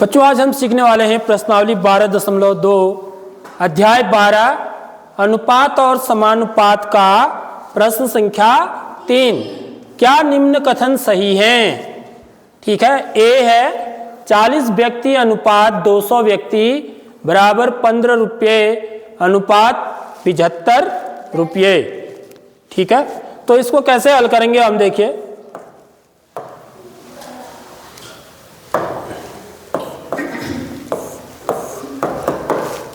बच्चों आज हम सीखने वाले हैं प्रश्नावली 12.2 अध्याय 12 अनुपात और समानुपात का प्रश्न संख्या 3। क्या निम्न कथन सही हैं? ठीक है, ए है 40 व्यक्ति अनुपात 200 व्यक्ति बराबर 15 रुपये अनुपात 75 रुपये। ठीक है, तो इसको कैसे हल करेंगे हम देखिए।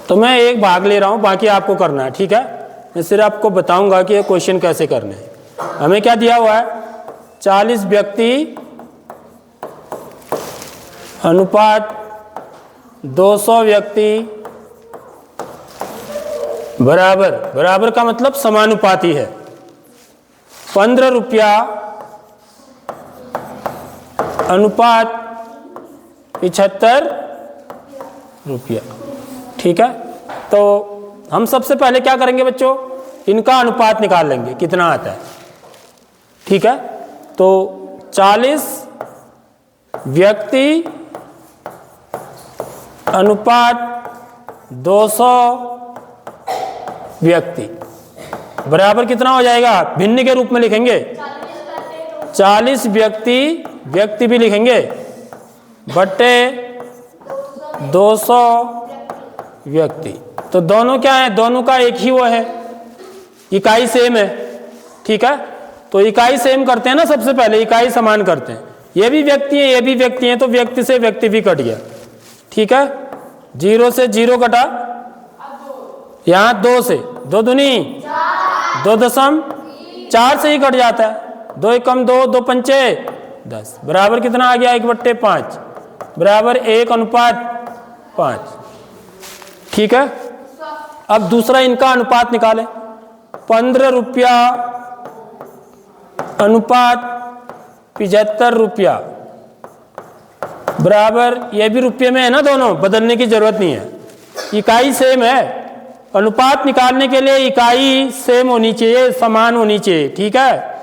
तो मैं एक भाग ले रहा हूं, बाकी आपको करना है। ठीक है, मैं सिर्फ आपको बताऊंगा कि ये क्वेश्चन कैसे करने हैं। हमें क्या दिया हुआ है, 40 व्यक्ति अनुपात 200 व्यक्ति बराबर का मतलब समानुपाती है 15 रुपया अनुपात 75 रुपया। ठीक है, तो हम सबसे पहले क्या करेंगे बच्चों, इनका अनुपात निकाल लेंगे कितना आता है। ठीक है, तो 40 व्यक्ति अनुपात 200 व्यक्ति बराबर कितना हो जाएगा, भिन्न के रूप में लिखेंगे 40 व्यक्ति भी लिखेंगे बट्टे 200 व्यक्ति। तो दोनों क्या है, दोनों का एक ही वो है, इकाई सेम है। ठीक है, तो इकाई सेम करते हैं ना, सबसे पहले इकाई समान करते हैं। ये भी व्यक्ति है, ये भी व्यक्ति है, तो व्यक्ति से व्यक्ति भी कट गया। ठीक है, 0 से 0 कटा, यहाँ 2 से 2 दूनी 2.4 से ही कट जाता है। 2 एकम 2, 2 पंचे 10 बराबर कितना आ गया, 1/5 बराबर 1 अनुपात 5। ठीक है, अब दूसरा इनका अनुपात निकालें, 15 रुपया अनुपात 75 रुपया बराबर, ये भी रुपये में है ना, दोनों बदलने की जरूरत नहीं है, इकाई सेम है। अनुपात निकालने के लिए इकाई सेम होनी चाहिए, समान होनी चाहिए। ठीक है,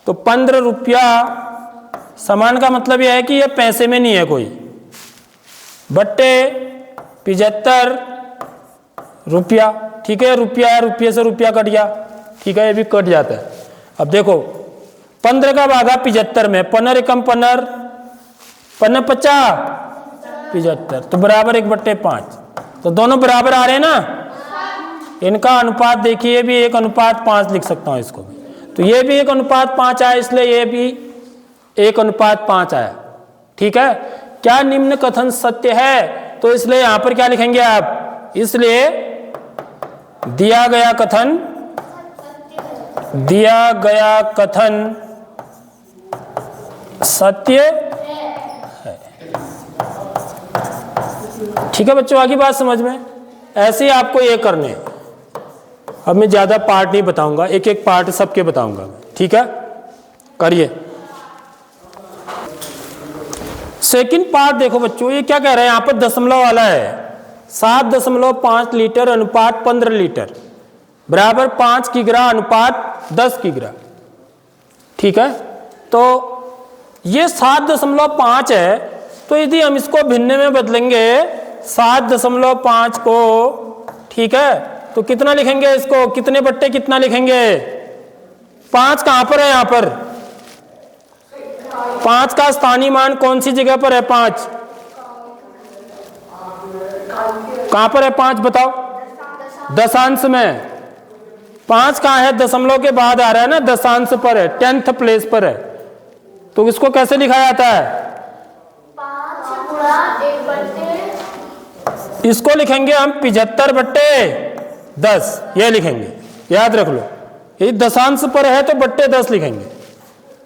तो 15 रुपया समान का मतलब यह है कि ये पैसे में नहीं है कोई, बट्टे 75 रुपया। ठीक है, रुपये से रुपया कट गया। ठीक है, ये भी कट जाता है। अब देखो 15 का भागा 75 में, 15 एकम 15 50 75 तो बराबर 1/5। तो दोनों बराबर आ रहे हैं ना। इनका अनुपात देखिए, ये भी 1 अनुपात 5 लिख सकता हूं इसको भी। तो ये भी 1 अनुपात 5 आया, इसलिए ये भी 1 अनुपात 5 आया। ठीक है, क्या निम्न कथन सत्य है, तो इसलिए यहां पर क्या लिखेंगे आप, इसलिए दिया गया कथन सत्य है। ठीक है बच्चों, आगे बात समझ में। ऐसे ही आपको ये करने हैं। अब मैं ज्यादा पार्ट नहीं बताऊंगा, एक एक पार्ट सबके बताऊंगा। ठीक है, करिए। सेकंड पार्ट देखो बच्चों, ये क्या कह रहे हैं, यहां पर दशमलव वाला है। 7.5 लीटर अनुपात 15 लीटर बराबर 5 किग्रा अनुपात 10 किग्रा। ठीक है, तो ये 7.5 है, तो यदि हम इसको भिन्न में बदलेंगे 7.5 को, ठीक है, तो कितना लिखेंगे इसको, कितने बट्टे कितना लिखेंगे, 5 कहां पर है, यहां पर 5 का स्थानीय मान कौन सी जगह पर है, 5 कहां पर है, 5 बताओ, दशांश में। 5 कहां है, दशमलव के बाद आ रहा है ना, दशांश पर है, 10th प्लेस पर है। तो इसको कैसे लिखा जाता है, 5 गुणा 1/10। इसको लिखेंगे हम 75/10, ये लिखेंगे, याद रख लो। यदि दशांश पर है तो बट्टे 10 लिखेंगे,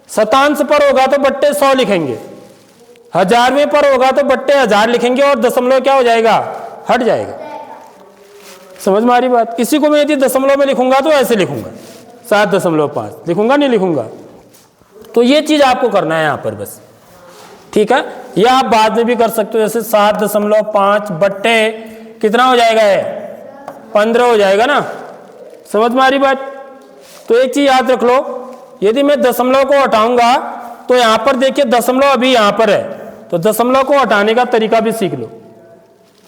शतांश पर होगा तो बट्टे 100 लिखेंगे, हजारवें पर होगा तो बट्टे 1000 लिखेंगे, और दशमलव क्या हो जाएगा, हट जाएगा। समझ में आ रही बात। इसी को मैं यदि दशमलव में लिखूंगा तो ऐसे लिखूंगा, 7.5 लिखूंगा, नहीं लिखूंगा। तो ये चीज आपको करना है यहां पर बस। ठीक है, या आप बाद में भी कर सकते हो, जैसे 7.5 बट्टे कितना हो जाएगा, 15 हो जाएगा ना। समझ में आ रही बात। तो एक चीज याद रख लो, यदि मैं दशमलव को हटाऊंगा तो यहां पर देखिए दशमलव अभी यहां पर है, तो दशमलव को हटाने का तरीका भी सीख लो।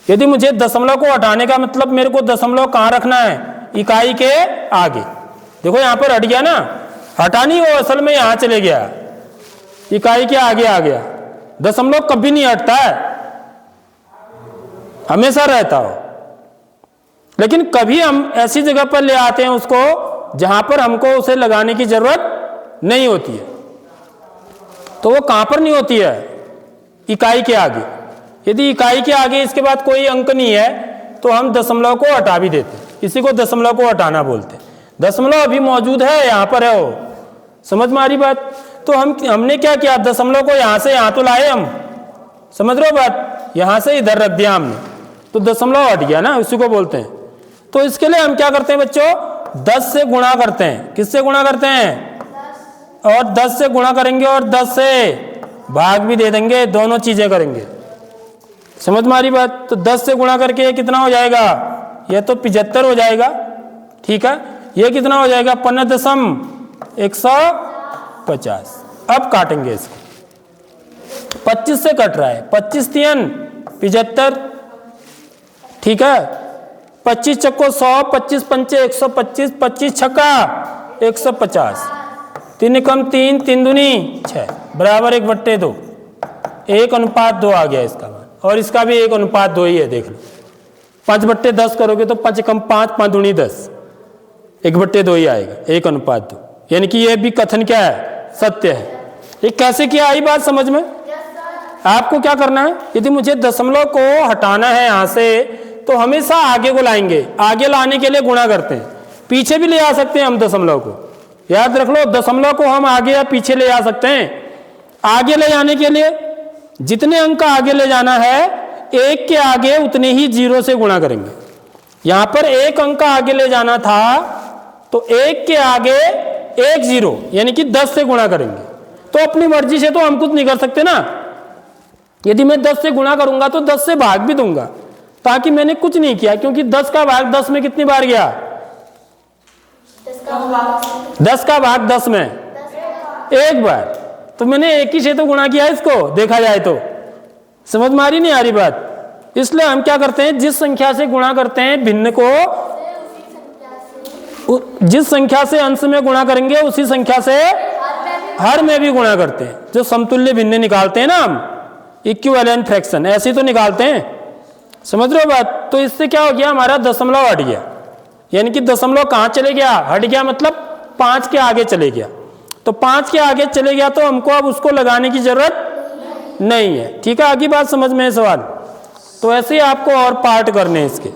यदि मुझे दशमलव को हटाने का मतलब मेरे को दशमलव कहाँ रखना है, इकाई के आगे। देखो यहाँ पर हट गया ना, हटा नहीं, वो असल में यहाँ चले गया, इकाई के आगे आ गया। दशमलव कभी नहीं हटता है, हमेशा रहता हो। लेकिन कभी हम ऐसी जगह पर ले आते हैं उसको जहां पर हमको उसे लगाने की जरूरत नहीं होती है। तो वो कहां पर नहीं होती है, इकाई के आगे। यदि इकाई के आगे इसके बाद कोई अंक नहीं है तो हम दशमलव को हटा भी देते हैं, इसी को दशमलव को हटाना बोलते हैं। दशमलव अभी मौजूद है, यहाँ पर है वो, समझ में आ रही बात। तो हमने क्या किया, दशमलव को यहाँ से यहाँ तो लाए हम, समझ रहे हो बात, यहाँ से इधर रख दिया हमने, तो दशमलव हट गया ना, उसी को बोलते हैं। तो इसके लिए हम क्या करते हैं बच्चों, 10 से गुणा करते हैं। किससे गुणा करते हैं, और 10 से गुणा करेंगे और 10 से भाग भी दे देंगे, दोनों चीजें करेंगे, समझ में आ रही बात। तो 10 से गुणा करके कितना हो जाएगा, यह तो 75 हो जाएगा, ठीक है। ये कितना हो जाएगा, 15.150। अब काटेंगे इसको, 25 से कट रहा है, 25 3 75, ठीक है। 25 चक्को 100, 25 पंचे 125, 25 छक्का 150, 3 कम 3, 3 दूनी 6 बराबर 1/2, 1:2 आ गया इसका मान। और इसका भी 1:2 ही है, देख लो। 5/10 करोगे तो 5 कम 5, 5 दूनी 10, 1/2 ही आएगा, 1:2। यानी कि ये भी कथन क्या है, सत्य है। ये कैसे किया, आई बात समझ में। आपको क्या करना है, यदि मुझे दशमलव को हटाना है यहाँ से तो हमेशा आगे को लाएंगे। आगे लाने के लिए गुणा करते हैं, पीछे भी ले आ सकते हैं हम दशमलव को, याद रख लो। दशमलव को हम आगे या पीछे ले आ सकते हैं। आगे ले जाने के लिए जितने अंक आगे ले जाना है, एक के आगे उतने ही 0 से गुणा करेंगे। यहां पर एक अंक आगे ले जाना था तो एक के आगे 1 0 यानी कि 10 से गुणा करेंगे। तो अपनी मर्जी से तो हम कुछ नहीं कर सकते ना। यदि मैं 10 से गुणा करूंगा तो 10 से भाग भी दूंगा, ताकि मैंने कुछ नहीं किया, क्योंकि 10 का भाग 10 में कितनी बार गया, 10 का भाग 10 में एक बार। तो मैंने एक ही से तो गुणा किया इसको, देखा जाए तो। समझ में आ रही नहीं आ रही बात। इसलिए हम क्या करते हैं, जिस संख्या से गुणा करते हैं भिन्न को, जिस संख्या से अंश में गुणा करेंगे उसी संख्या से हर में भी गुणा करते हैं। जो समतुल्य भिन्न निकालते हैं ना हम, इक्विवेलेंट फ्रैक्शन, ऐसे तो निकालते हैं, समझ रहे हो बात। तो इससे क्या हो गया, हमारा दशमलव हट गया। यानी कि दशमलव कहाँ चले गया, हट गया मतलब 5 के आगे चले गया। तो 5 के आगे चले गया तो हमको अब उसको लगाने की जरूरत नहीं है, ठीक है। आगे बात समझ में है सवाल। तो ऐसे ही आपको और पार्ट करने हैं इसके।